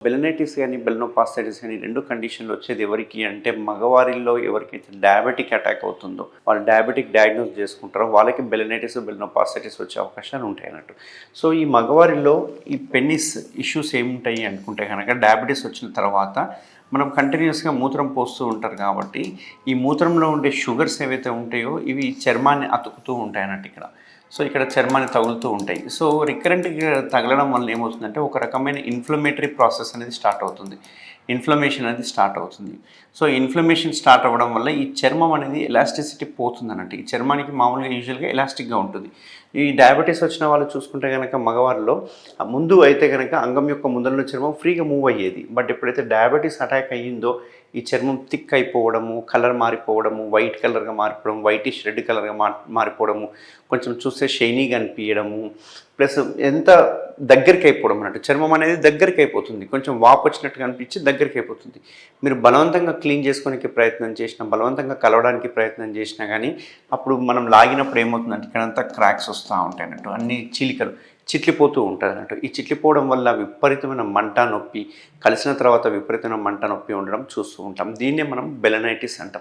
Balanitis కానీ బెలనోపాస్టైటిస్ కానీ రెండు కండిషన్లు వచ్చేది ఎవరికి అంటే మగవారిలో ఎవరికైతే డయాబెటిక్ అటాక్ అవుతుందో వాళ్ళు డయాబెటిక్ డయాగ్నోస్ చేసుకుంటారో వాళ్ళకి బెలనైటిస్ బెలనోపాస్టైటిస్ వచ్చే అవకాశాలు ఉంటాయి అన్నట్టు. సో ఈ మగవారిలో ఈ పెన్నిస్ ఇష్యూస్ ఏముంటాయి అనుకుంటే కనుక డయాబెటీస్ వచ్చిన తర్వాత మనం కంటిన్యూస్గా మూత్రం పోస్తూ ఉంటారు కాబట్టి ఈ మూత్రంలో ఉండే షుగర్స్ ఏవైతే ఉంటాయో ఇవి చర్మాన్ని అతుకుతూ ఉంటాయి అన్నట్టు ఇక్కడ. సో ఇక్కడ చర్మాన్ని తగులుతూ ఉంటాయి. సో రికరెంట్గా తగలడం వల్ల ఏమవుతుందంటే ఒక రకమైన ఇన్ఫ్లమేటరీ ప్రాసెస్ అనేది స్టార్ట్ అవుతుంది. ఇన్ఫ్లమేషన్ అనేది స్టార్ట్ అవుతుంది. సో ఇన్ఫ్లమేషన్ స్టార్ట్ అవ్వడం వల్ల ఈ చర్మం అనేది ఎలాస్టిసిటీ పోతుంది అన్నట్టు. ఈ చర్మానికి మామూలుగా యూజువల్గా ఎలాస్టిక్గా ఉంటుంది. ఈ డయాబెటీస్ వచ్చిన వాళ్ళు చూసుకుంటే కనుక మగవారిలో ముందు అయితే కనుక అంగం యొక్క ముందరలో చర్మం ఫ్రీగా మూవ్ అయ్యేది. బట్ ఎప్పుడైతే డయాబెటీస్ అటాక్ అయ్యిందో ఈ చర్మం థిక్ అయిపోవడము, కలర్ మారిపోవడము, వైట్ కలర్గా మారిపోవడం, వైటిష్ రెడ్ కలర్గా మారిపోవడము, కొంచెం చూస్తే షైనీగా అనిపించడము, ప్లస్ ఎంత దగ్గరికి అయిపోవడం అన్నట్టు. చర్మం అనేది దగ్గరికి అయిపోతుంది, కొంచెం వాపు వచ్చినట్టుగా అనిపించి దగ్గరికి అయిపోతుంది. మీరు బలవంతంగా క్లీన్ చేసుకోవడానికి ప్రయత్నం చేసినా, బలవంతంగా కలవడానికి ప్రయత్నం చేసినా కానీ అప్పుడు మనం లాగినప్పుడు ఏమవుతుందంటే ఇక్కడంతా క్రాక్స్ వస్తూ ఉంటాయి అన్నట్టు. అన్ని చీలికలు చిట్లిపోతూ ఉంటుంది అన్నట్టు. ఈ చిట్లిపోవడం వల్ల విపరీతమైన మంట నొప్పి, కలిసిన తర్వాత విపరీతమైన మంట నొప్పి ఉండడం చూస్తూ ఉంటాం. దీన్నే మనం బెలనైటిస్ అంటాం.